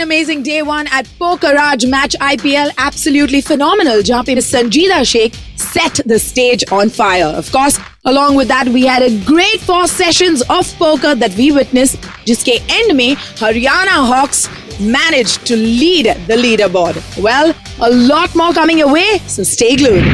amazing day one at PokerRaj MatchIPL. Absolutely phenomenal. जहाँ पे Sanjeeda Sheikh set the stage on fire. Of course, along with that, we had a great 4 sessions of poker that we witnessed. जिसके end में Haryana Hawks managed to lead the leaderboard. Well, a lot more coming your way, so stay glued.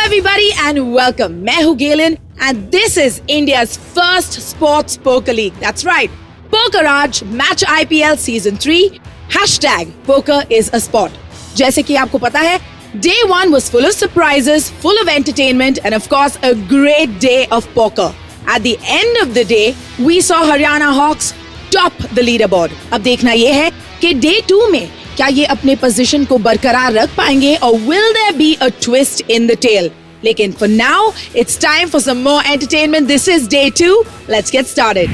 Everybody and welcome. मैं हूँ Galen and this is India's first sports poker league. That's right. PokerRaj MatchIPL Season 3 #PokerIsASport. जैसे कि आपको पता है, Day 1 was full of surprises, full of entertainment and of course a great day of poker. At the end of the day, we saw Haryana Hawks top the leaderboard. अब देखना ये है कि Day 2 में क्या ये अपने पोजीशन को बरकरार रख पाएंगे और will there be a twist in the tail? लेकिन for now, it's time for some more entertainment. This is Day 2. Let's get started.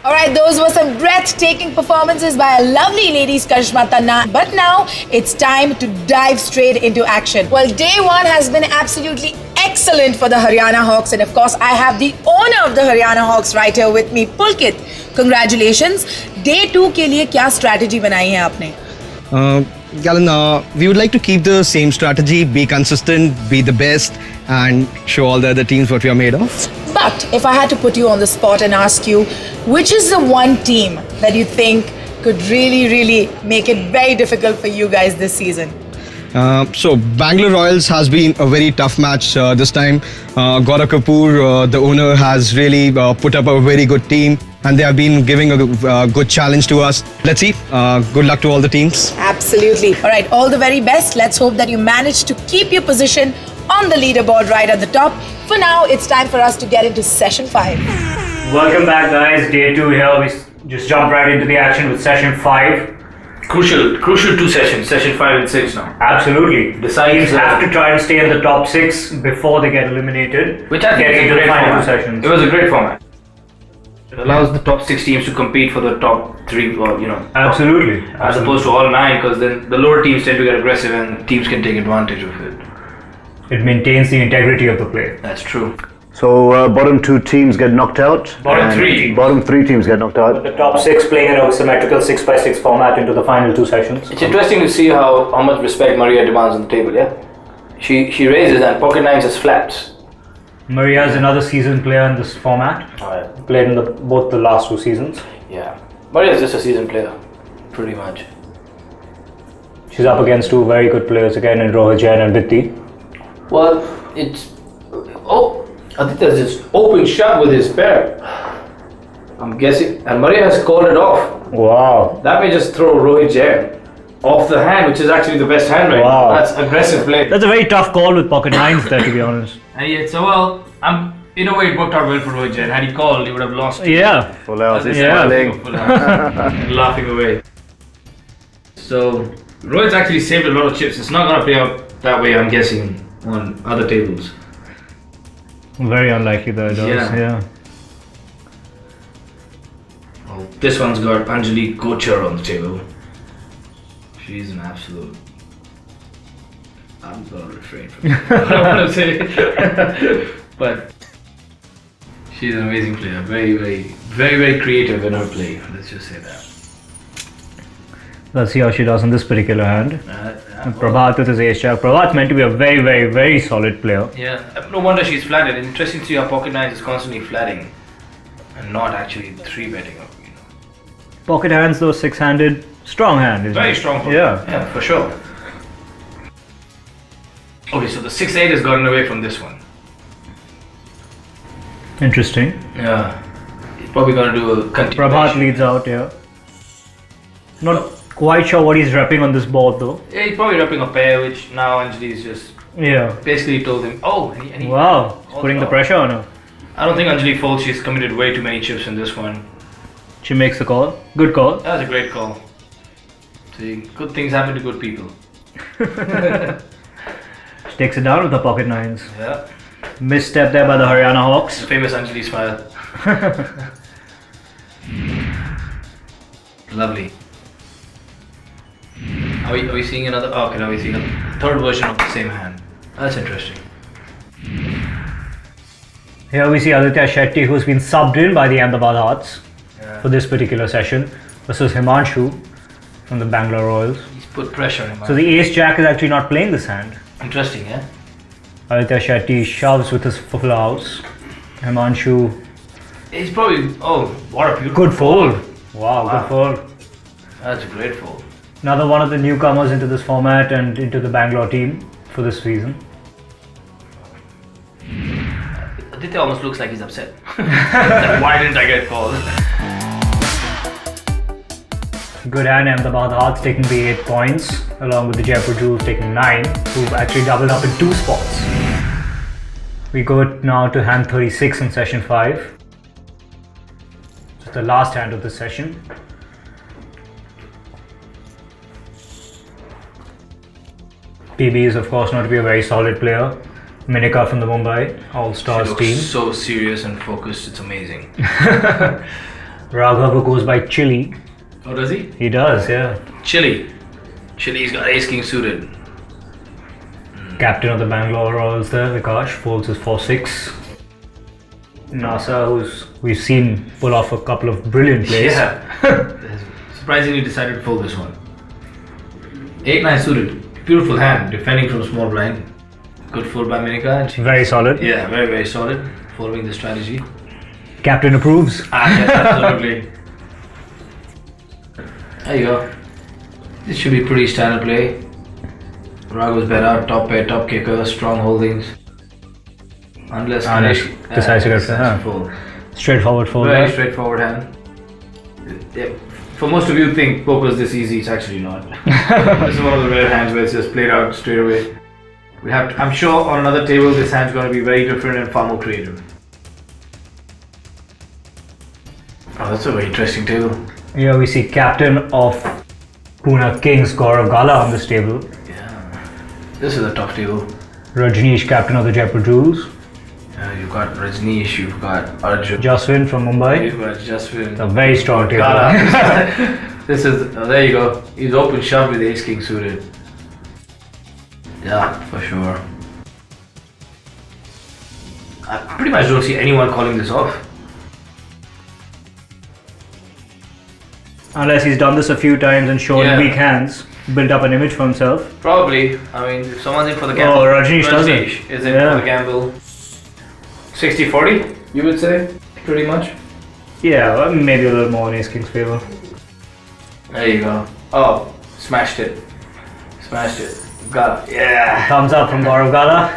Alright, those were some breathtaking performances by our lovely ladies Karishma Tanna. But now it's time to dive straight into action. Well, day 1 has been absolutely excellent for the Haryana Hawks, and of course I have the owner of the Haryana Hawks right here with me, Pulkit. Congratulations. Day 2 के लिए क्या strategy बनाई है आपने? Galen, we would like to keep the same strategy, be consistent, be the best, and show all the other teams what we are made of. But if I had to put you on the spot and ask you, which is the one team that you think could really make it very difficult for you guys this season? So Bangalore Royals has been a very tough match this time. Gaurav Kapoor, the owner, has really put up a very good team, and they have been giving a good challenge to us. Let's see. Good luck to all the teams. Absolutely. All right, all the very best. Let's hope that you manage to keep your position on the leaderboard right at the top. For now, it's time for us to get into session 5. Welcome back, guys. Day 2 here. We just jumped right into the action with session 5. Crucial 2 sessions, session 5 and 6 now. Absolutely. The sides have to try and stay in the top 6 before they get eliminated. Which I think getting is a into the great final format. 2 sessions. It was a great format. It allows the top 6 teams to compete for the top 3, or Absolutely. as opposed to all 9, because then the lower teams tend to get aggressive and teams can take advantage of it. It maintains the integrity of the play. That's true. So bottom 2 teams get knocked out. Bottom and 3 teams. Bottom 3 teams get knocked out. The top 6 playing in a symmetrical 6x6 format into the final 2 sessions. It's interesting to see how much respect Maria demands on the table, yeah? She raises and pocket nines just flaps. Maria is another seasoned player in this format. Played in both the last 2 seasons. Yeah. Maria is just a seasoned player, pretty much. She's up against 2 very good players again in Rohit Jain and Vitti. Well, it's... Oh! Aditya's just open shot with his pair. I'm guessing, and Maria has called it off. Wow. That may just throw Rohit Jain off the hand, which is actually the best hand right Wow. now. That's aggressive play. That's a very tough call with pocket nines there, to be honest. And yet, so well, in a way it worked out well for Rohit Jain. Had he called, he would have lost. Yeah. Full house is Yeah. smiling. Laughing away. So Rohit's actually saved a lot of chips. It's not gonna play out that way, I'm guessing, on other tables. Very unlikely though, it does. Yeah. Oh, this one's got Anjali Kochar on the table. She's an absolute... I'm gonna refrain from what I want to say. But she's an amazing player. Very creative in her play. Let's just say that. Let's see how she does in this particular hand. And Prabhat with his ace jack. Prabhat's meant to be a very solid player. Yeah, no wonder she's flatted. Interesting to see how pocket nines is constantly flatting and not actually 3-betting. Pocket hands though, 6-handed, strong hand. Isn't Very it? strong. Yeah, for sure. Okay, so the 6-8 has gotten away from this one. Interesting. Yeah, he's probably gonna do a continuation. Prabhat leads out. Yeah. Not quite sure what he's repping on this board though. Yeah, he's probably repping a pair, which now Anjali's just Yeah. basically told him, oh, and he Wow, he's putting the pressure on her. I don't think Anjali folds. She's committed way too many chips in this one. She makes the call. Good call. That was a great call. See, good things happen to good people. She takes it down with the pocket nines. Yeah, Misstep there by the Haryana Hawks. the famous Anjali smile. Lovely. Are we seeing another? Oh, okay, now we see a third version of the same hand. That's interesting. Here we see Aditya Shetty, who's been subbed in by the Ahmedabad Hearts for this particular session, versus Himanshu from the Bangalore Royals. He's put pressure on him. So the ace jack is actually not playing this hand. Interesting, yeah? Aditya Shetty shoves with his full house. Himanshu, He's probably... Oh, what a beautiful... good fold. Wow, good fold. That's a great fold. Another one of the newcomers into this format and into the Bangalore team for this season. Aditya almost looks like he's upset. Like, why didn't I get called? Good hand, Ahmedabad Hearts taking the 8 points, along with the Jaipur Jewels taking 9, who've actually doubled up in 2 spots. We go now to hand 36 in session 5. It's the last hand of the session. PB is of course not to be a very solid player. Minika from the Mumbai All-Stars He looks team. so serious and focused, it's amazing. Raghav goes by Chili. Oh, does he? He does, yeah. Chili's got ace king suited. Captain of the Bangalore Royals there, Vikash, folds his 4-6. Nasa, who's we've seen pull off a couple of brilliant plays. Yeah. Surprisingly decided to fold this one. 8-9 suited. Beautiful hand, defending from small blind. Good fold by Minika. Very solid. Yeah, very, very solid. Following the strategy. Captain approves. Yes, absolutely. There you go. This should be pretty standard play. Raghu's better, top pair, top kicker, strong holdings. Unless decisive fold. Straightforward fold. Very straightforward hand. Yeah. For most of you think poker is this easy, it's actually not. This is one of the rare hands where it's just played out straight away. I'm sure on another table this hand's going to be very different and far more creative. Oh, that's a very interesting table. Here we see captain of Pune Kings Gaurav Gala on this table. Yeah, this is a tough table. Rajneesh, captain of the Jaipur Jewels. You've got Rajneesh, you've got Arjun. Jaswin from Mumbai. You've got Jaswin. A very strong table. This is, there you go. He's open shove with ace king suited. Yeah, for sure. I pretty much don't see anyone calling this off. Unless he's done this a few times and shown weak hands, built up an image for himself. Probably. I mean, if someone's in for the gamble. Oh, Rajneesh does it. Is in for the gamble. 60-40, you would say, pretty much. Yeah, maybe a little more in ace king's favor. There you go. Oh, smashed it. Smashed it. Got it. Yeah. Thumbs up from Gaurav Gala.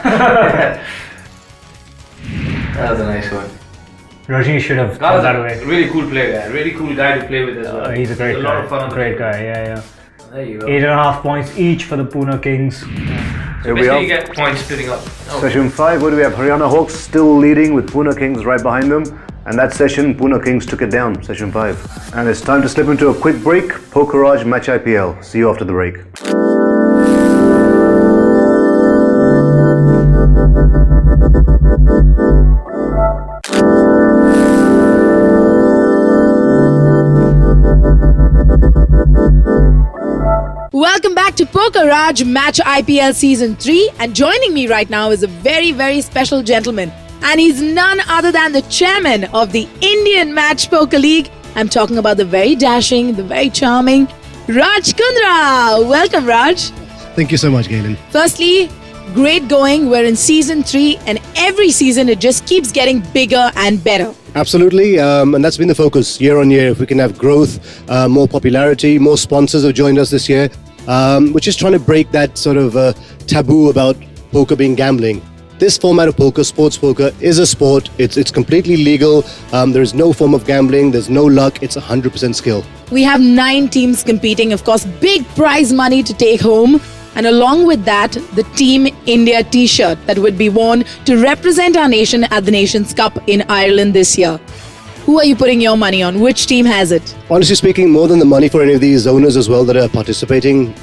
That was a nice one. Rajneesh should have gone that way. Really cool play guy. Really cool guy to play with as well. He's a great guy. A lot of fun on the great table. guy, yeah. There you go. 8.5 points each for the Pune Kings. So basically you get points splitting up. Session 5, what do we have? Haryana Hawks still leading with Pune Kings right behind them. And that session, Pune Kings took it down, session 5. And it's time to slip into a quick break. PokerRaj MatchIPL. See you after the break. Welcome back to PokerRaj Match IPL Season 3, and joining me right now is a very, very special gentleman, and he's none other than the chairman of the Indian Match Poker League. I'm talking about the very dashing, the very charming Raj Kundra. Welcome, Raj. Thank you so much, Galen. Firstly, great going. We're in Season 3, and every season it just keeps getting bigger and better. Absolutely, and that's been the focus year on year. If we can have growth, more popularity, more sponsors have joined us this year. We're just trying to break that sort of taboo about poker being gambling. This format of poker, sports poker, is a sport. It's completely legal. There is no form of gambling. There's no luck. It's 100% skill. We have 9 teams competing, of course, big prize money to take home. And along with that, the Team India t-shirt that would be worn to represent our nation at the Nations Cup in Ireland this year. Who are you putting your money on? Which team has it? Honestly speaking, more than the money for any of these owners as well that are participating,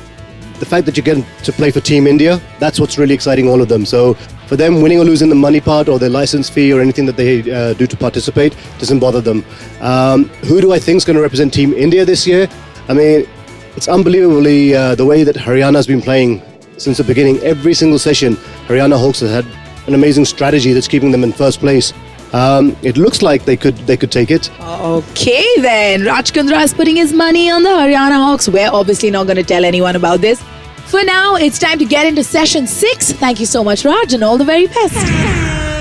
the fact that you get to play for Team India, that's what's really exciting all of them. So for them, winning or losing the money part or their license fee or anything that they do to participate doesn't bother them. Who do I think is going to represent Team India this year? I mean, it's unbelievably the way that Haryana's been playing since the beginning. Every single session, Haryana Hawks has had an amazing strategy that's keeping them in first place. It looks like they could take it. Okay then, Raj Kundra is putting his money on the Haryana Hawks. We're obviously not going to tell anyone about this. For now, it's time to get into session 6. Thank you so much, Raj, and all the very best.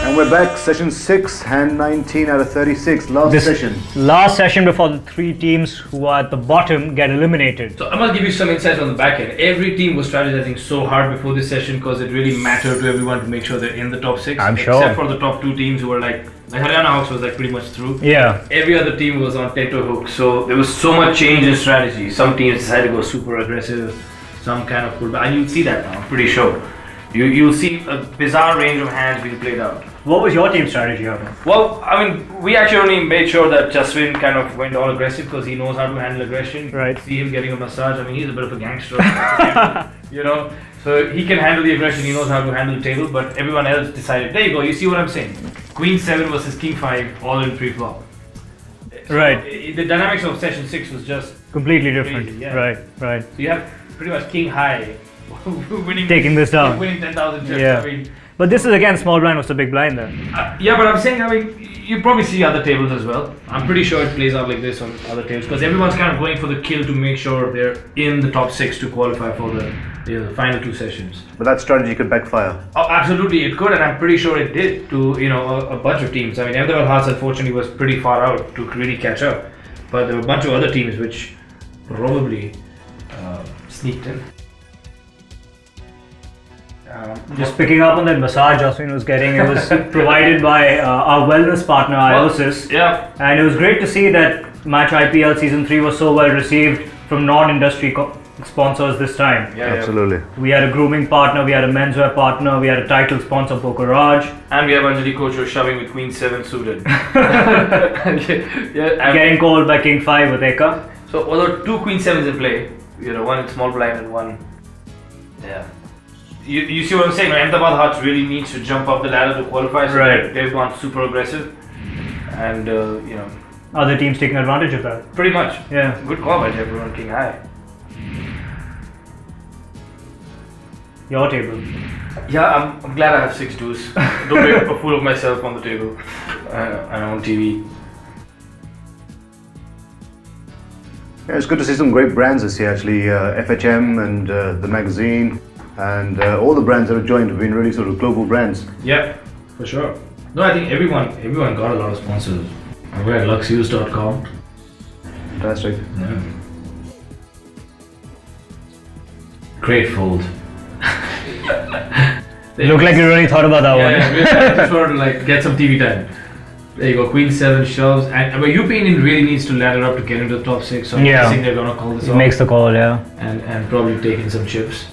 And we're back, session 6, hand 19 out of 36, last session. Last session before the 3 teams who are at the bottom get eliminated. So I must give you some insights on the back end. Every team was strategizing so hard before this session because it really mattered to everyone to make sure they're in the top 6. I'm sure. Except for the top 2 teams who were like Haryana Hawks was like pretty much through. Yeah. Every other team was on tenterhook. So there was so much change in strategy. Some teams decided to go super aggressive, some kind of pullback. And you'll see that now, I'm pretty sure. You'll see a bizarre range of hands being played out. What was your team strategy, Arun? Well, I mean, we actually only made sure that Jaswin kind of went all aggressive because he knows how to handle aggression. Right. See him getting a massage. I mean, he's a bit of a gangster. You know, so he can handle the aggression. He knows how to handle the table. But everyone else decided. There you go. You see what I'm saying? Queen 7 versus King 5, all in pre-flop. Right. The dynamics of session 6 was just Completely different. crazy, yeah. Right. So you have pretty much King High winning, Taking this down. winning 10,000 chips. Yeah. I mean, But this is again small blind was the big blind there. yeah, but I'm saying, I mean, you probably see other tables as well. I'm pretty sure it plays out like this on other tables because everyone's kind of going for the kill to make sure they're in the top 6 to qualify for the final 2 sessions. But that strategy could backfire. Oh, absolutely, it could, and I'm pretty sure it did to a bunch of teams. I mean, Ahmedabad Hearts unfortunately was pretty far out to really catch up, but there were a bunch of other teams which probably sneaked in. Just picking up on that massage Jaswin was getting, it was provided by our wellness partner IOSIS. Yeah. And it was great to see that MatchIPL Season 3 was so well received from non-industry sponsors this time. Yeah, Absolutely. We had a grooming partner, we had a menswear partner, we had a title sponsor, PokerRaj. And we have Anjali Kochur shoving with Queen 7 suited. And Getting called by King 5 with Eka. so, although 2 Queen 7s in play, one in small blind and one. Yeah. You see what I'm saying? Ahmedabad Hearts really needs to jump up the ladder to qualify, so Right. they've gone super aggressive. And, Other teams taking advantage of that. pretty much. Yeah. Good call by Jaipur on King High. Your table. Yeah, I'm glad I have 6 deuce. Don't make a fool of myself on the table and on TV. Yeah, it's good to see some great brands this year actually. FHM and the magazine and all the brands that have joined have been really sort of global brands. Yeah, for sure. No, I think everyone got a lot of sponsors. We're at luxuse.com. Fantastic. Yeah. Great fold. You look like you really thought about that one. Yeah, I just wanted to get some TV time. There you go, Queen 7 shoves. And but UP Indian really needs to ladder up to get into the top 6. So I'm guessing they're gonna call this He off makes the call, yeah. and probably take in some chips.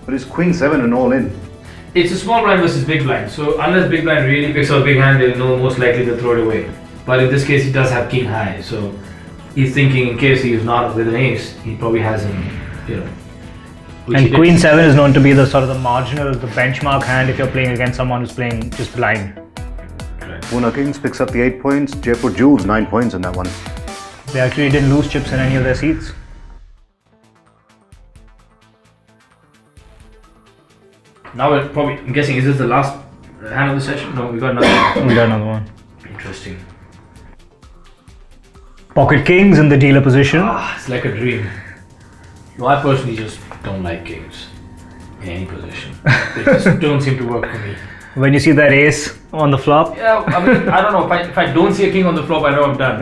But it's Queen 7 and all in. It's a small blind versus big blind. So unless big blind really picks up big hand, they'll know most likely to throw it away. But in this case, he does have King High. So he's thinking in case he's not with an ace, he probably has him, which he And did. Queen 7 is known to be the sort of the marginal, the benchmark hand if you're playing against someone who's playing just blind. Pune Kings picks up the 8 points. Jaipur Jewels 9 points in that one. They actually didn't lose chips in any of their seats. Now we're probably, I'm guessing, is this the last hand of the session? No, we got another. We got another one. Interesting. Pocket Kings in the dealer position. It's like a dream. No, I personally just don't like kings in any position. They just don't seem to work for me. When you see that ace on the flop, Yeah, I mean, I don't know. If I don't see a king on the flop, I know I'm done.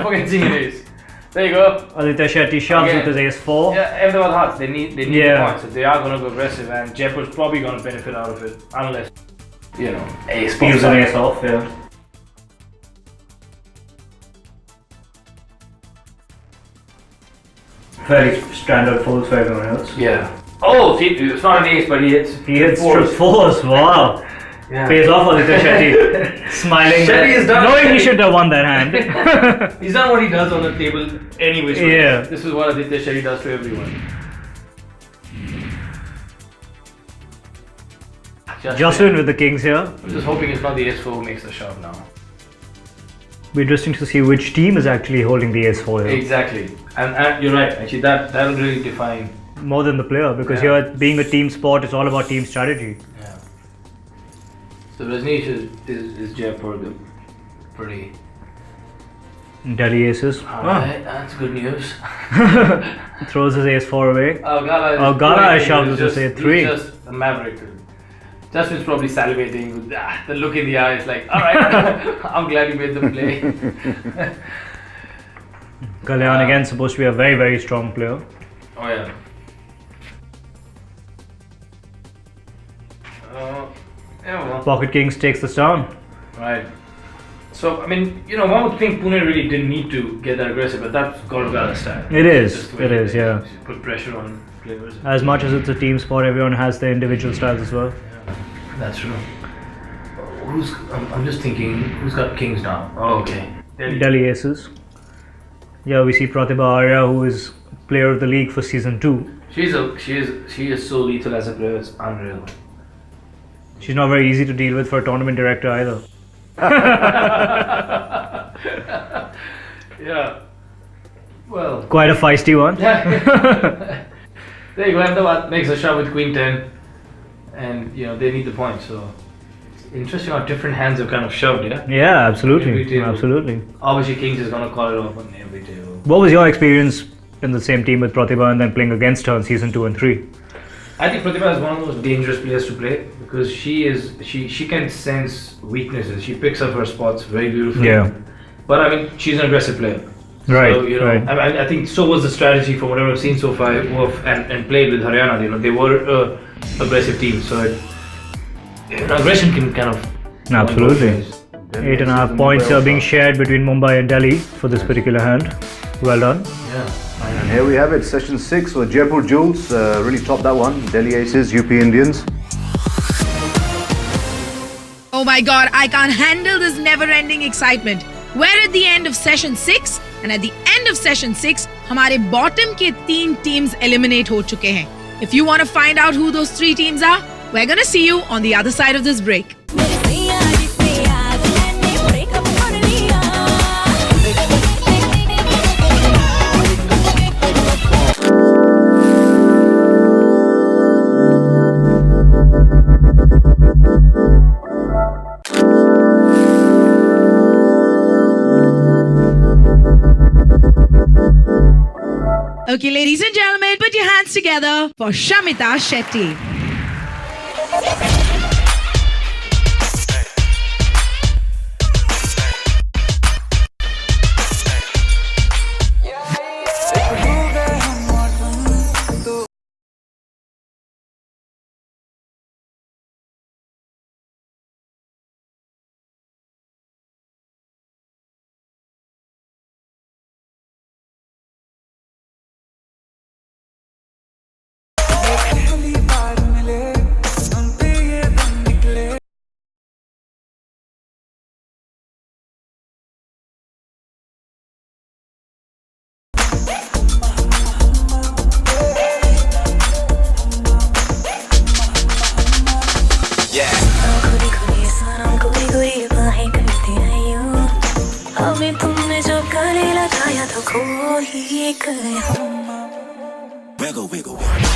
Forget seeing an ace. There you go. Aditya Shetty shoves Again. with his ace 4. Yeah, Ahmedabad Hearts, they need Yeah. the points. So they are going to go aggressive, and Jaipur's probably going to benefit out of it, unless, ace Steals pops an out. ace off, yeah. Fairly standard folds for everyone else. Yeah. Oh, see, it's not an ace, but he hits. He hits fours. trip 4s, wow. Yeah. Pays off Aditya Shetty. Smiling. Shetty is done. Knowing he should have won that hand. He's done what he does on the table anyways. Yeah. This is what Aditya Shetty does to everyone. Justin with the kings here. I'm just hoping it's not the ace 4 who makes the shove now. Be interesting to see which team is actually holding the ace 4 here. Exactly. And you're right. Actually, that'll really define. More than the player, because Yeah. here being a team sport, it's all about team strategy. Yeah. So Rajneesh is Jaipur the pretty. Delhi aces. Alright, that's good news. Throws his ace 4 away. Gala Gala shoved with his ace 3. He's just a maverick. Justin's probably salivating with the look in the eyes like, alright, I'm glad you made the play. Kalyan again supposed to be a very, very strong player. Oh yeah. Yeah, well. Pocket Kings takes this down. Right. So, I mean, one would think Pune really didn't need to get that aggressive, but that's Gala's style. It is, Just the way it is, they yeah. Put pressure on players. As much as it's a team sport, everyone has their individual styles as well. That's true. I'm just thinking, who's got kings now? Oh, okay. Delhi aces. Yeah, we see Pratibha Arya, who is player of the league for season 2. She is so lethal as a player, it's unreal. She's not very easy to deal with for a tournament director either. Yeah. Well. Quite a feisty one. There you go. Ahmedabad makes a shot with Queen 10, and they need the point. So interesting how different hands have kind of shoved, yeah? Yeah, Every absolutely. table. Absolutely. Obviously, Kings is going to call it off on every table. What was your experience in the same team with Pratibha and then playing against her in season 2 and 3? I think Pratibha is one of the most dangerous players to play because she can sense weaknesses. She picks up her spots very beautifully. Yeah. But I mean, she's an aggressive player. Right, So, you know, right. I think so was the strategy from whatever I've seen so far and played with Haryana. You know, they were aggressive team. So aggression can kind of Absolutely. 8.5 points are being shared between Mumbai and Delhi for this particular hand. Well done. Yeah. And here we have it, session 6 for Jaipur Jewels. Really topped that one. Delhi Aces, UP Indians. Oh my god, I can't handle this never-ending excitement. We're at the end of session 6 and at the end of session 6, हमारे bottom के 3 teams eliminate हो चुके हैं. If you want to find out who those 3 teams are, we're gonna see you on the other side of this break. Okay, ladies and gentlemen, put your hands together for Shamita Shetty. Wiggle, wiggle, wiggle.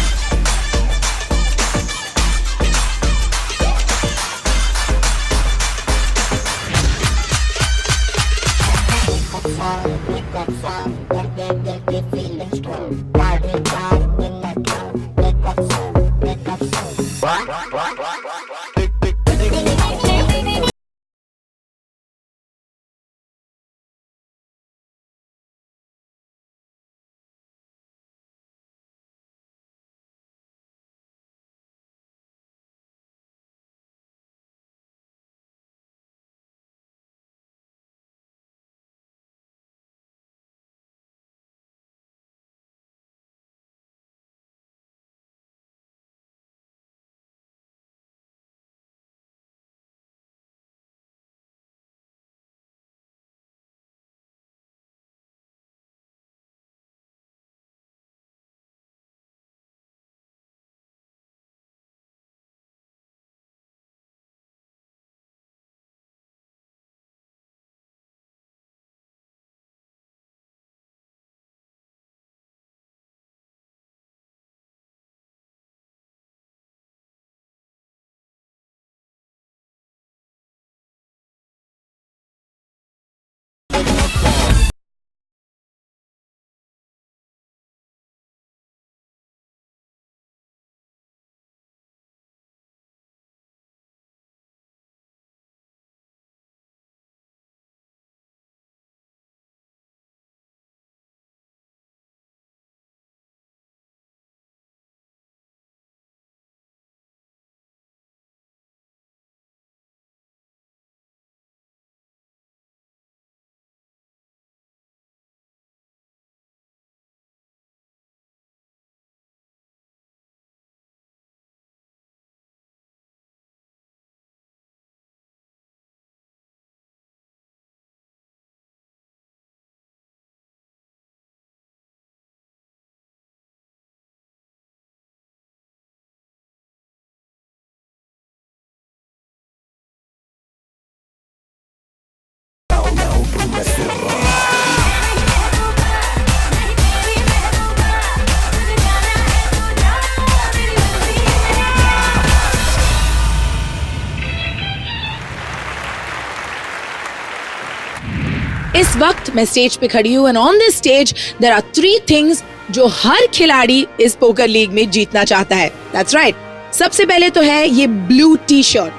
इस वक्त मैं stage पे खड़ी हूँ and on this stage there are 3 things जो हर खिलाड़ी इस poker league में जीतना चाहता है. That's right. सबसे पहले तो है ये ब्लू टी शर्ट.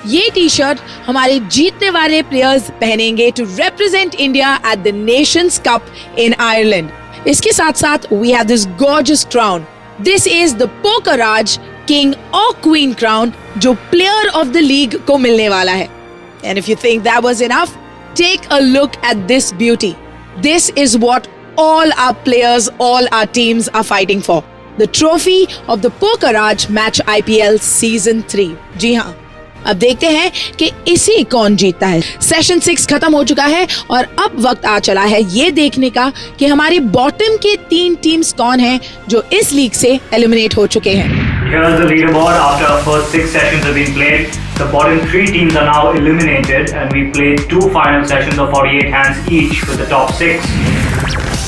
ये टी शर्ट हमारे जीतने वाले प्लेयर्स पहनेंगे to represent India at the Nations Cup in Ireland. इसके साथ साथ we have this gorgeous crown. This is the PokerRaj king और क्वीन क्राउन जो प्लेयर ऑफ द लीग को मिलने वाला है. And if you think that was enough, take a look at this beauty. This is what all our players, all our teams are fighting for. The trophy of the PokerRaj MatchIPL Season 3. जी हाँ, अब देखते हैं कि इसी कौन जीतता है. Session 6 खत्म हो चुका है और अब वक्त आ चला है ये देखने का कि हमारे बॉटम के 3 टीम्स कौन हैं जो इस लीग से एलिमिनेट हो चुके हैं. Here's the leaderboard after our first 6 sessions have been played. The bottom 3 teams are now eliminated and we played 2 final sessions of 48 hands each with the top 6.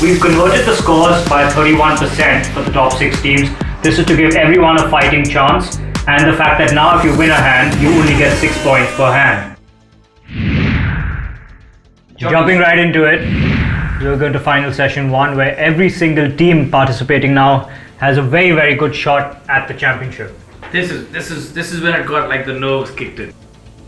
We've converted the scores by 31% for the top 6 teams. This is to give everyone a fighting chance, and the fact that now if you win a hand, you only get 6 points per hand. Jumping right into it, we're going to final session 1 where every single team participating now has a very, very good shot at the championship. This is when it got like the nerves kicked in.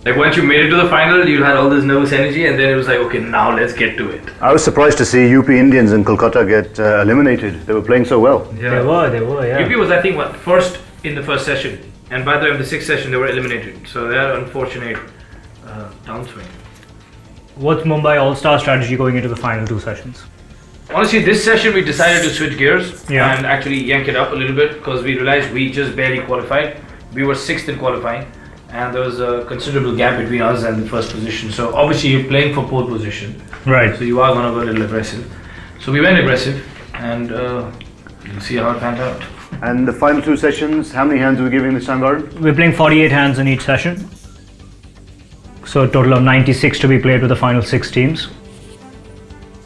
Like once you made it to the final, you had all this nervous energy, and then it was like, okay, now let's get to it. I was surprised to see UP Indians in Kolkata get eliminated. They were playing so well. Yeah. They were, yeah. UP was, I think, first in the first session, and by the time the 6th session, they were eliminated. So they had an unfortunate downswing. What's Mumbai All-Star strategy going into the final 2 sessions? Honestly, this session we decided to switch gears and Yeah. actually yank it up a little bit because we realized we just barely qualified. We were 6th in qualifying. And there was a considerable gap between us and the first position. So obviously you're playing for pole position. Right. So you are going to go a little aggressive. So we went aggressive, and you'll see how it panned out. And the final 2 sessions, how many hands are we giving this time, Varun? We're playing 48 hands in each session. So a total of 96 to be played with the final 6 teams.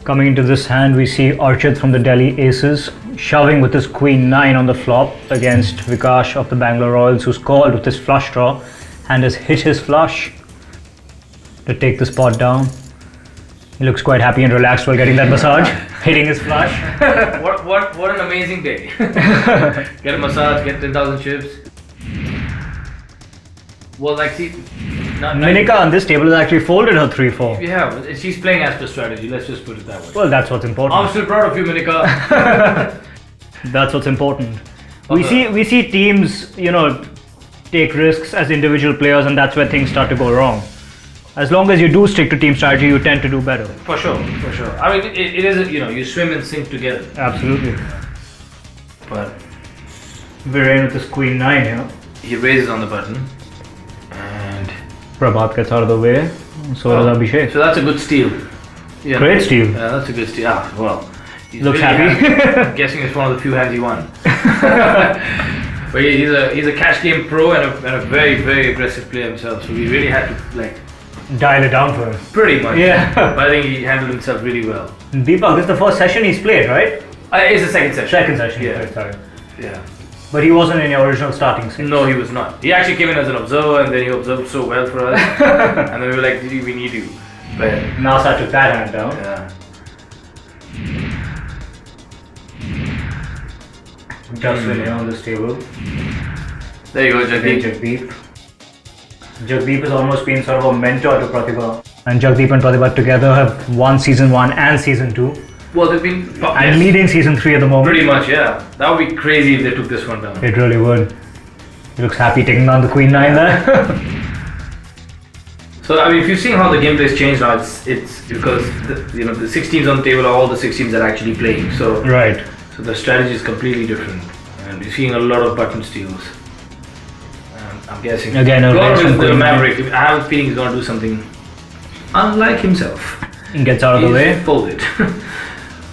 Coming into this hand, we see Archit from the Delhi Aces shoving with his Queen 9 on the flop against Vikash of the Bangalore Royals, who's called with his flush draw and has hit his flush to take the spot down. He looks quite happy and relaxed while getting that massage, hitting his flush. What an amazing day. Get a massage, get 10,000 chips. Well, like, see, Minika on this table has actually folded her 3-4. yeah, she's playing as per strategy. Let's just put it that way. Well, that's what's important. I'm still proud of you, Minika. That's what's important. We see teams, take risks as individual players, and that's where things start to go wrong. As long as you do stick to team strategy, you tend to do better. For sure. I mean, it is, you swim and sink together. Absolutely. But Viren with his Queen 9 here. he raises on the button, and Prabhat gets out of the way. So does Abhishek. so that's a good steal. Yeah, Great steal. Yeah, that's a good steal. Ah, well, he's Looks really happy. I'm guessing it's one of the few hands he won. But he's a cash game pro and a very, very aggressive player himself. So we really had to Dial it down for him. pretty much. Yeah. But I think he handled himself really well. Deepak, this is the first session he's played, right? It's the second session. Second session. Yeah. Right, sorry. Yeah. But he wasn't in your original starting six. No, he was not. He actually came in as an observer, and then he observed so well for us. And then we were like, "Didi, we need you." But Nasa took that hand down. yeah. Just winning on this table. There you go, Jagdeep. Jagdeep. Jagdeep has almost been sort of a mentor to Pratibha. And Jagdeep and Pratibha together have won season 1 and season 2. Well, they've been And leading season 3 at the moment. pretty much, yeah. That would be crazy if they took this one down. It really would. He looks happy taking down the Queen 9 there. So I mean, if you've seen how the gameplay's changed now, it's because the 6 teams on the table are all the 6 teams that are actually playing. So Right. So the strategy is completely different, and you're seeing a lot of button steals. I'm guessing Again, a Gaurav race is from the Queen Maverick. I have a feeling he's gonna do something unlike himself. He gets out of the He's way. folded.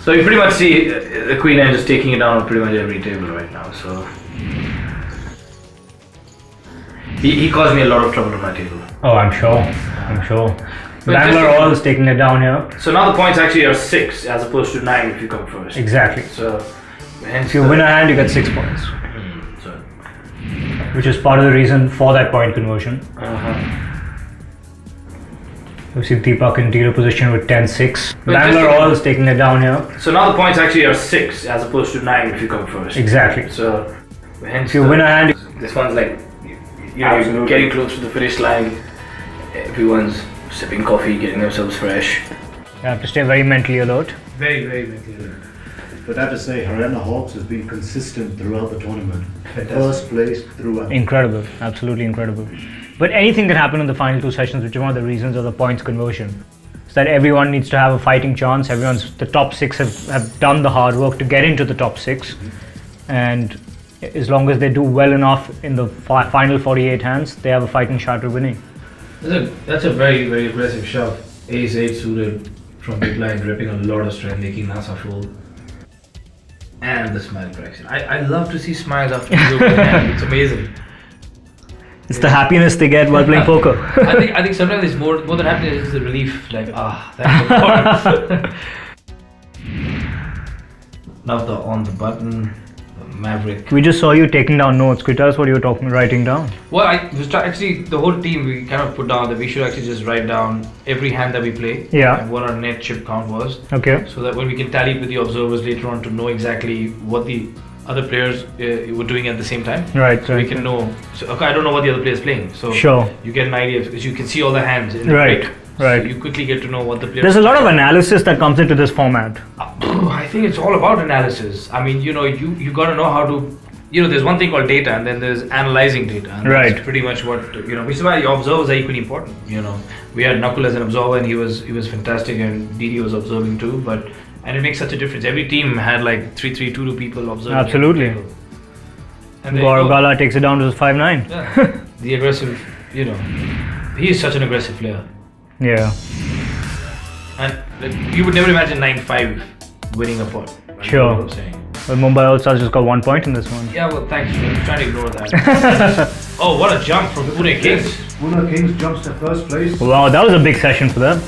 So you pretty much see the Queen 9 just taking it down on pretty much every table right now. So he caused me a lot of trouble on my table. Oh, I'm sure. I'm sure. But Bangalore just- all is taking it down here. So now the points actually are 6 as opposed to 9 if you come first. Exactly. So hence If you win a hand, you get 6 points. So, Which is part of the reason for that point conversion. We see Deepak in dealer position with 10-6. But Bangalore all is taking it down here. So now the points actually are 6 as opposed to 9 if you come first. Exactly. So hence If you win a hand, this one's like you're getting close to the finish line. Everyone's sipping coffee, getting themselves fresh. you have to stay very mentally alert. Very, very mentally alert. But I have to say, Haryana Hawks has been consistent throughout the tournament. First place throughout. Incredible, absolutely incredible. But anything can happen in the final 2 sessions, which is one of the reasons of the points conversion. Is that everyone needs to have a fighting chance. The top 6 have done the hard work to get into the top 6. And as long as they do well enough in the final 48 hands, they have a fighting shot at winning. That's a very, very aggressive shove. Ace-8 suited from big line, dripping a lot of strength, making NASA fold. And the smile correction. I love to see smiles after you go hand. It's amazing. It's the happiness they get while playing poker. I think sometimes it's more than happiness, it's the relief. Like, thank God. Love the on the button, the Maverick. We just saw you taking down notes. Could you tell us what you were writing down? Well, actually, the whole team, we kind of put down that we should actually just write down every hand that we play. Yeah. And what our net chip count was. Okay. So that when we can tally it with the observers later on to know exactly what the other players were doing at the same time. Right. So we can know. So, okay, I don't know what the other player's playing. So sure. You get an idea because you can see all the hands in the right. plate. Right. So you quickly get to know what the players. There's a lot of analysis that comes into this format. I think it's all about analysis. I mean, you got to know how to. There's one thing called data, and then there's analyzing data. And right. That's pretty much what which is why observers are equally important. We had Nakul as an observer, and he was fantastic, and Didi was observing too. And it makes such a difference. Every team had like 3-3-2 people observing. Absolutely. And Gaurav Gala takes it down to 5-9. Yeah. The aggressive, he is such an aggressive player. Yeah. And you would never imagine 9-5 winning a pot. Sure. What I'm saying. Well, Mumbai All Stars just got 1 point in this one. Yeah, well, thanks. I'm trying to ignore that. Oh, what a jump from Pune Kings. Pune Kings jumps to first place. Wow, that was a big session for them.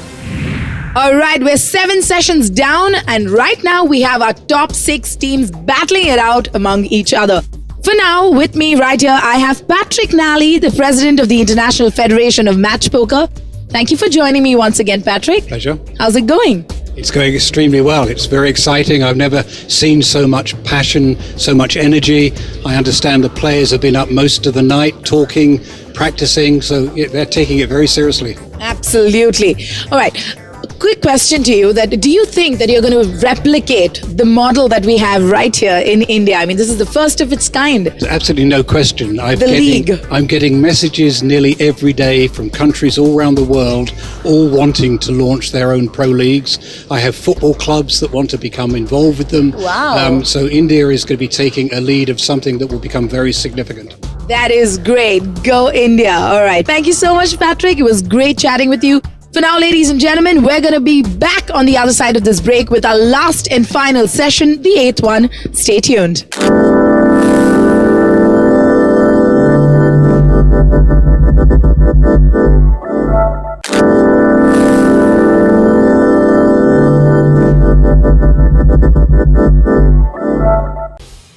All right, we're 7 sessions down, and right now we have our top 6 teams battling it out among each other. For now, with me right here, I have Patrick Nally, the president of the International Federation of Match Poker. Thank you for joining me once again, Patrick. Pleasure. How's it going? It's going extremely well. It's very exciting. I've never seen so much passion, so much energy. I understand the players have been up most of the night talking, practicing, so they're taking it very seriously. Absolutely. All right. A quick question to you: do you think that you're going to replicate the model that we have right here in India? I mean, this is the first of its kind. There's absolutely no question. League. I'm getting messages nearly every day from countries all around the world, all wanting to launch their own pro leagues. I have football clubs that want to become involved with them. Wow. So India is going to be taking a lead of something that will become very significant. That is great. Go India. All right. Thank you so much, Patrick. It was great chatting with you. For now, ladies and gentlemen, we're going to be back on the other side of this break with our last and final session, the 8th one. Stay tuned.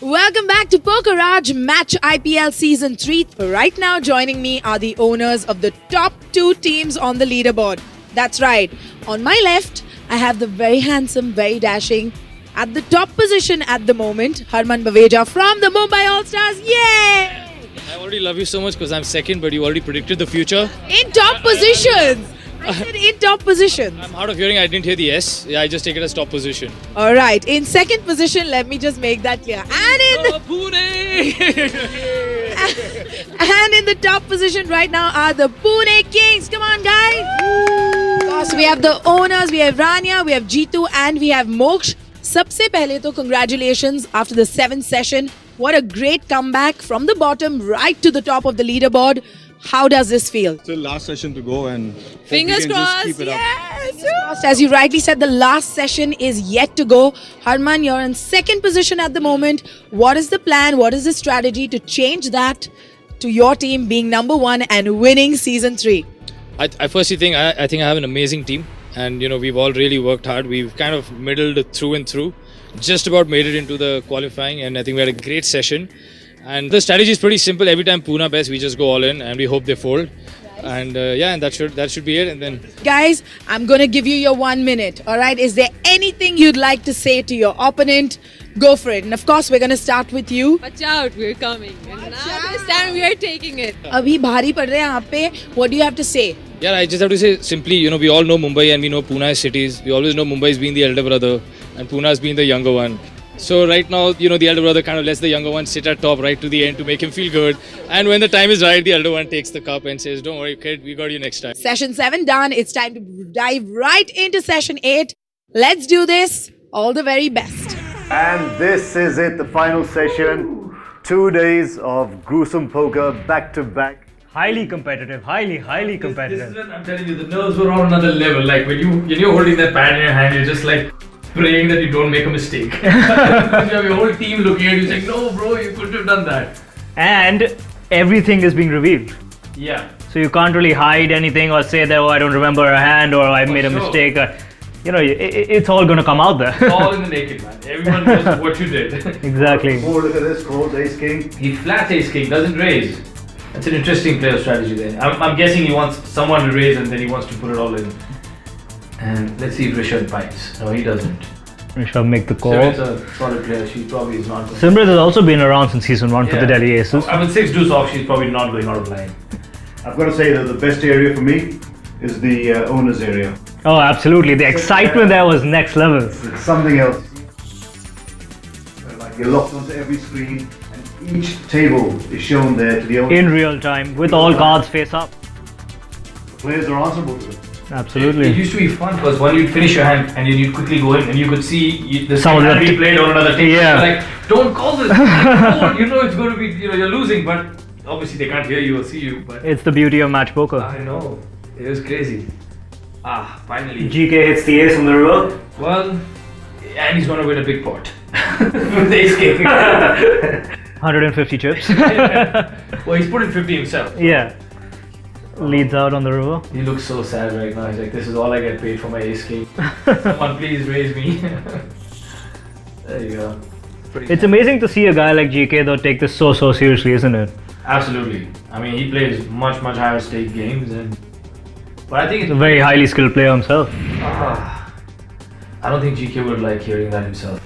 Welcome back to PokerRaj Match IPL Season 3. Right now joining me are the owners of the top 2 teams on the leaderboard. That's right. On my left, I have the very handsome, very dashing, at the top position at the moment, Harman Baveja from the Mumbai All Stars. Yay! I already love you so much because I'm second, but you already predicted the future. In top positions. I said in top positions. I'm hard of hearing. I didn't hear the S. Yeah, I just take it as top position. All right. In second position, let me just make that clear. And in the top position right now are the Pune Kings. Come on, guys. So we have the owners, we have Rania, we have Jeetu, and we have Moksh. Sabse pehle to congratulations after the 7th session. What a great comeback from the bottom right to the top of the leaderboard. How does this feel? It's the last session to go, and fingers crossed. Just keep it Yes. As you rightly said, the last session is yet to go. Harman, you're in second position at the moment. What is the plan? What is the strategy to change that to your team being number 1 and winning Season 3? I firstly think I think I have an amazing team, and we've all really worked hard. We've kind of middled through and through, just about made it into the qualifying, and I think we had a great session. And the strategy is pretty simple. Every time Pune bets, we just go all in and we hope they fold. and yeah, and that should be it. And then Guys, I'm going to give you your 1 minute. All right. Is there anything you'd like to say to your opponent? Go for it. And of course, we're going to start with you. Watch out, we're coming. And now this time we are taking it. Abhi bhari pad rahe hain aap pe. What do you have to say? yeah, I just have to say simply, we all know Mumbai and we know Pune as cities. We always know Mumbai as being the elder brother and Pune as being the younger one. So right now, the elder brother kind of lets the younger one sit at top right to the end to make him feel good. And when the time is right, the elder one takes the cup and says, "Don't worry, kid, we got you next time." Session 7 done. It's time to dive right into session 8. Let's do this. All the very best. And this is it, the final session. 2 days of gruesome poker back to back. Highly competitive, highly competitive. This is when I'm telling you, the nerves were on another level. Like when you're holding that pad in your hand, you're just like praying that you don't make a mistake. You have your whole team looking at you saying, "No, bro, you couldn't have done that." And everything is being revealed. Yeah. So you can't really hide anything or say that, "Oh, I don't remember a hand," or "I made a sure. mistake." It's all going to come out there. All in the naked, man. Everyone knows what you did. Exactly. Oh, look at this, calls ace king. He flat ace king, doesn't raise. That's an interesting player strategy there. I'm guessing he wants someone to raise and then he wants to put it all in. And let's see if Rishabh bites. No, he doesn't. Rishabh make the call. Simran's a solid player. She probably is not going. Simran has also been around since season 1 for the Delhi Aces. I mean, 6 deuce off, she's probably not going out of line. I've got to say that the best area for me is the owners area. Oh, absolutely. The excitement there was next level. It's something else. Like you're locked onto every screen and each table is shown there to the owner. In real time, with all cards face up. The players are answerable to them. Absolutely. It used to be fun because when you'd finish your hand and you'd quickly go in and you could see the Some same of hand them- replayed on another table. Yeah. You're like, don't call this. You know it's going to be, you're losing, but obviously they can't hear you or see you. But It's the beauty of match poker. I know. It was crazy. Finally. GK hits the ace on the river. Well, and he's going to win a big pot. With the ace king. 150 chips. Well, he's put in 50 himself. Yeah. Leads out on the river. He looks so sad right now. He's like, this is all I get paid for my ace king. Someone please raise me. There you go. Pretty It's sad. amazing to see a guy like GK though take this so seriously, isn't it? Absolutely. I mean, he plays much higher stake games, but I think He's a very highly skilled player himself. I don't think GK would like hearing that himself.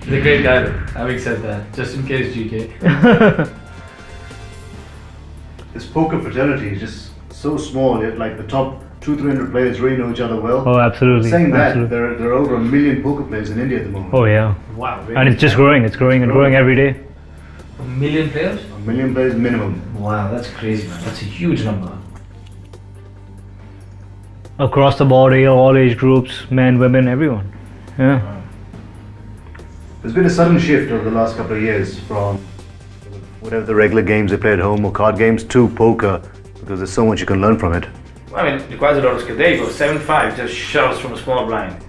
He's a great guy, though. Having said that, just in case, GK. This poker fraternity is just so small, yet like the top 200-300 players really know each other well. Oh, absolutely. Saying that, Absolutely. there are over 1 million poker players in India at the moment. Oh yeah. Wow. Really? And it's just growing. It's growing and growing every day. 1 million players? 1 million players minimum. Wow, that's crazy, man. That's a huge number. Across the board, all age groups, men, women, everyone. Yeah. There's been a sudden shift over the last couple of years from whatever the regular games they play at home or card games to poker because there's so much you can learn from it. I mean, it requires a lot of skill. There you go, 7-5, just shoves from a small blind.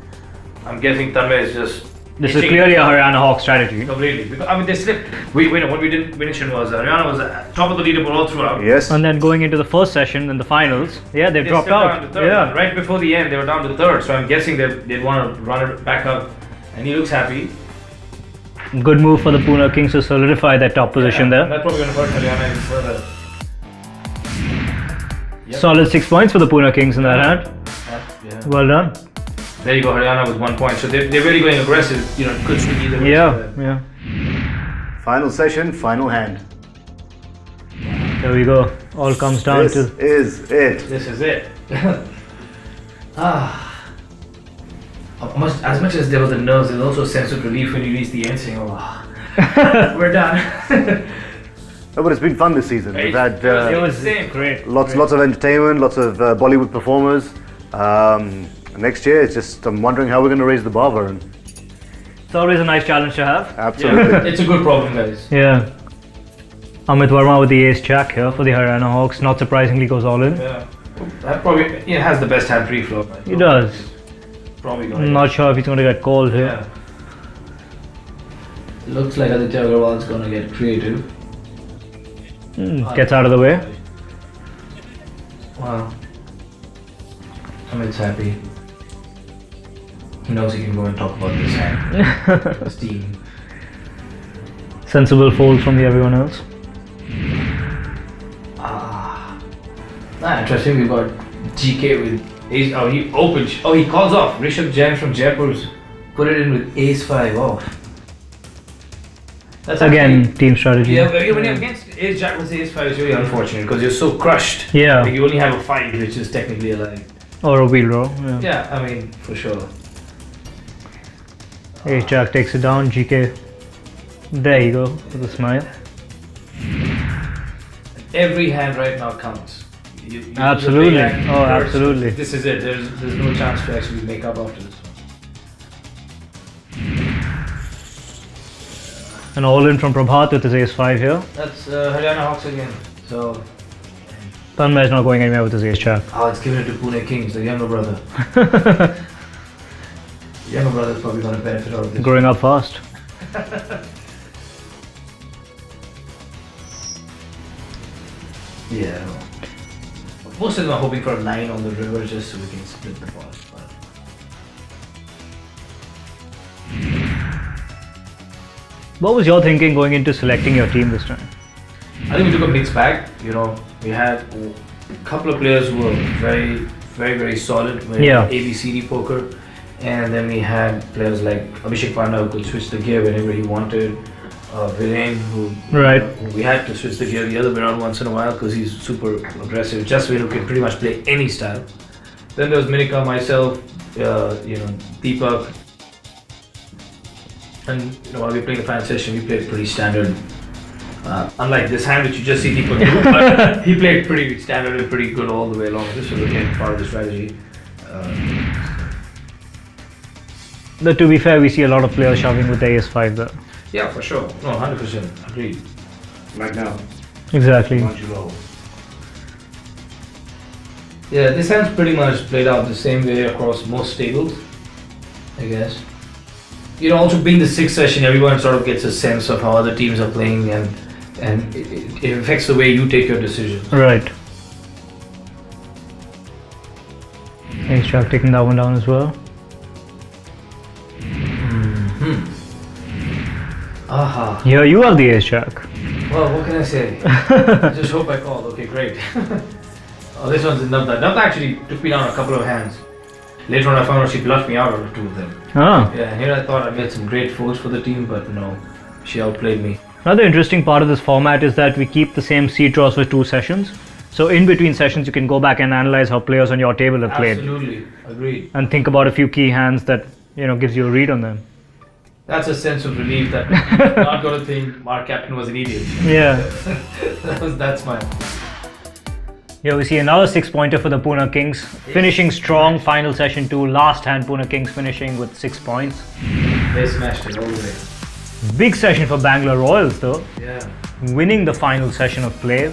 I'm guessing Tanmay is just... This is itching clearly a Haryana Hawk strategy. completely. Because, I mean, they slipped. What we didn't mention was Haryana was top of the leaderboard all throughout. Yes. And then going into the first session and the finals, yeah, they've They dropped slipped out. down to third. Yeah. Right before the end, they were down to third. So I'm guessing they'd want to run it back up. And he looks happy. Good move for the Pune Kings to solidify that top position And there. that's probably going to hurt Haryana even further. Yep. Solid 6 points for the Pune Kings in that hand. Yeah. Well done. There you go, Haryana with 1 point. So they're really going aggressive. Could swing either way. Yeah. Final session, final hand. There we go. All comes down This to is it. This is it. As much as there was the nerves, there's also a sense of relief when you reach the end saying, we're done. No, but it's been fun this season. We've had it was Same. great. lots of entertainment, lots of Bollywood performers. Next year, it's just I'm wondering how we're going to raise the bar, Varun. It's always a nice challenge to have. Absolutely. It's a good problem, guys. Yeah. Amit Verma with the ace jack here for the Haryana Hawks. Not surprisingly goes all in. Yeah. That probably has the best hand pre-flop. He does. Probably going Not sure if he's going to get called here. Yeah. Looks like Aditya Agarwal's going to get creative. Gets out of the way. Wow. Amit's happy. He knows he can go and talk about this hand. His team. Sensible fold from everyone else. Interesting. We got GK with ace. Oh, he opened. Oh, he calls off. Rishabh Jain from Jaipur's put it in with ace 5 off. That's Again, team strategy. Yeah, when you're against ace jack with ace 5, it's really unfortunate because you're so crushed. Yeah. Like you only have a 5, which is technically a line. Or a wheel draw. Yeah. Yeah, I mean, for sure. Ace jack takes it down. GK. There you go, with a smile. Every hand right now counts. You Absolutely. play hand Oh, first. absolutely. This is it. There's no chance to actually make up after this one. An all-in from Prabhat with his ace 5 here. That's Haryana Hawks again. So, Tanmay is not going anywhere with his ace jack. it's given it to Pune Kings, the younger brother. Younger brother's probably going to benefit out of this. Growing up fast. Yeah. Most of them are hoping for a 9 on the river just so we can split the pot. But What was your thinking going into selecting your team this time? I think we took a mixed bag. You know, we had a couple of players who were very solid, very Yeah. ABCD poker, and then we had players like Abhishek Panda who could switch the gear whenever he wanted. Viren, who we had to switch the gear the other way around once in a while because he's super aggressive. Jaswin, who can pretty much play any style. Then there was Minika, myself, Deepak, and while we were playing the fan session, we played pretty standard. Unlike this hand, which you just see Deepak do, but he played pretty standard and pretty good all the way along. This was again part of the strategy. But to be fair, we see a lot of players shoving with the ace 5 there. Yeah, for sure. No, 100%. Agreed. Right now. Exactly. Yeah, this hand's pretty much played out the same way across most tables, I guess. Also being the 6th session, everyone sort of gets a sense of how other teams are playing and it affects the way you take your decisions. Right. Ace jack taking that one down as well. Aha. Yeah, you are the ace jack. Well, what can I say? I just hope I called. Okay, great. Oh, this one's in Navda. Navda actually took me down a couple of hands. Later on, I found out she bluffed me out of 2 of them. Ah. Yeah, and here I thought I made some great folds for the team, but no, she outplayed me. Another interesting part of this format is that we keep the same seed draws for 2 sessions. So in between sessions, you can go back and analyze how players on your table have played. Absolutely, agreed. And think about a few key hands that, gives you a read on them. That's a sense of relief that I'm not going to think our captain was an idiot. Yeah. That's fine. Here we see another 6-pointer for the Pune Kings, finishing strong, final session 2, last hand Pune Kings finishing with 6 points. They smashed it all the way. Big session for Bangalore Royals though, Yeah. winning the final session of play.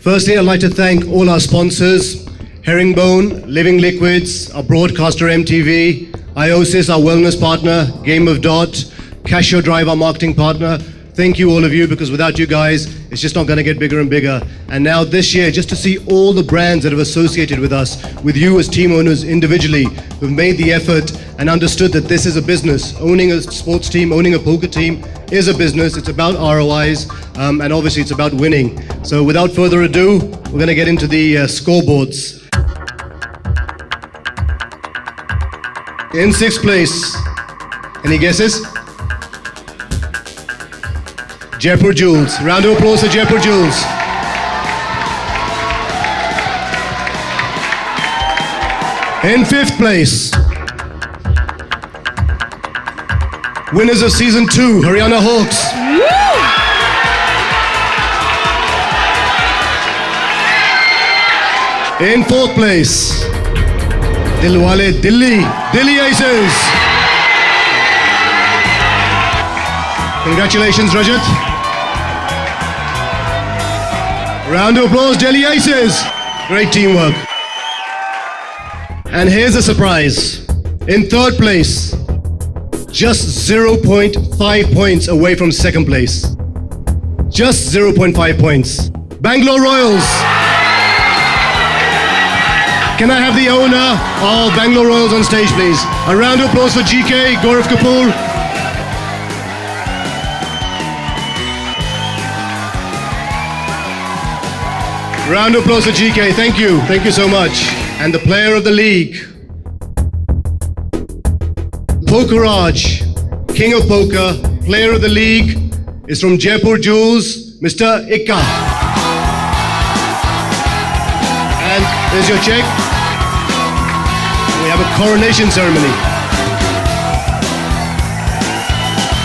Firstly, I'd like to thank all our sponsors, Herringbone, Living Liquids, our broadcaster MTV, IOSIS, our wellness partner, Game of Dot, Casio Drive, our marketing partner. Thank you, all of you, because without you guys, it's just not going to get bigger and bigger. And now this year, just to see all the brands that have associated with us, with you as team owners individually, who've made the effort and understood that this is a business. Owning a sports team, owning a poker team is a business. It's about ROIs, and obviously it's about winning. So without further ado, we're going to get into the scoreboards. In 6th place, any guesses? Jaipur Jules. Round of applause for Jaipur Jules. In 5th place, winners of season 2, Haryana Hawks. In 4th place, Dilwale Delhi Aces. Congratulations, Rajat. Round of applause, Delhi Aces. Great teamwork. And here's a surprise. In 3rd place, just 0.5 points away from 2nd place. Just 0.5 points. Bangalore Royals. Can I have the owner of Bangalore Royals on stage, please? A round of applause for GK, Gaurav Kapoor. Round of applause for GK. Thank you. Thank you so much. And the player of the league, PokerRaj, King of Poker, player of the league, is from Jaipur Jewels, Mr. Ikka. And there's your check. We have a coronation ceremony.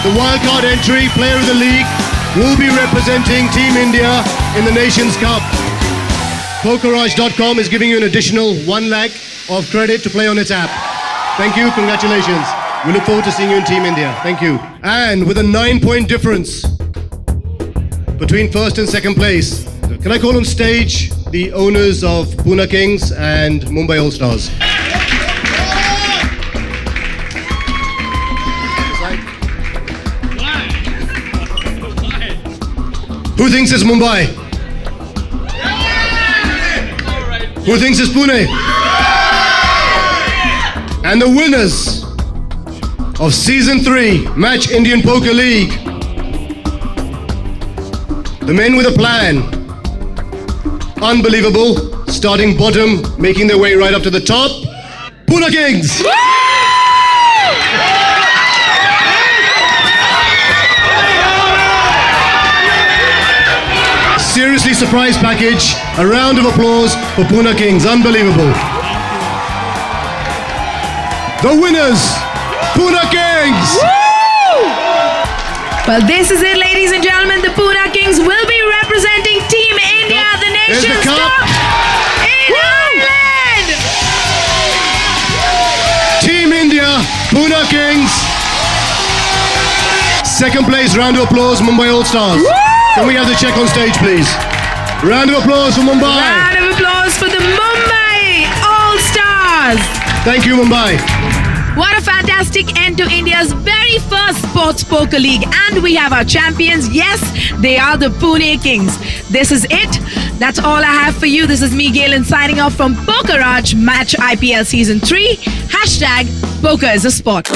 The wildcard entry, player of the league, will be representing Team India in the Nations Cup. PokerRaj.com is giving you an additional 1 lakh of credit to play on its app. Thank you, congratulations. We look forward to seeing you in Team India. Thank you. And with a 9-point difference between first and second place, can I call on stage the owners of Pune Kings and Mumbai All Stars? Who thinks it's Mumbai? Who thinks it's Pune? And the winners of Season 3 Match Indian Poker League, the men with a plan, unbelievable, starting bottom, making their way right up to the top, Pune Kings! Seriously surprise package. A round of applause for Pune Kings. Unbelievable. The winners, Pune Kings. Well, this is it, ladies and gentlemen. The Pune Kings will be representing Team India, the Nations Cup in Ireland. Team India, Pune Kings. Second place, round of applause, Mumbai All Stars. Can we have the check on stage, please? Round of applause for Mumbai. Round of applause for the Mumbai All Stars. Thank you, Mumbai. What a fantastic end to India's very first sports poker league. And we have our champions. Yes, they are the Pune Kings. This is it. That's all I have for you. This is me, Galen, signing off from PokerRaj Match IPL Season 3. #PokerIsASport.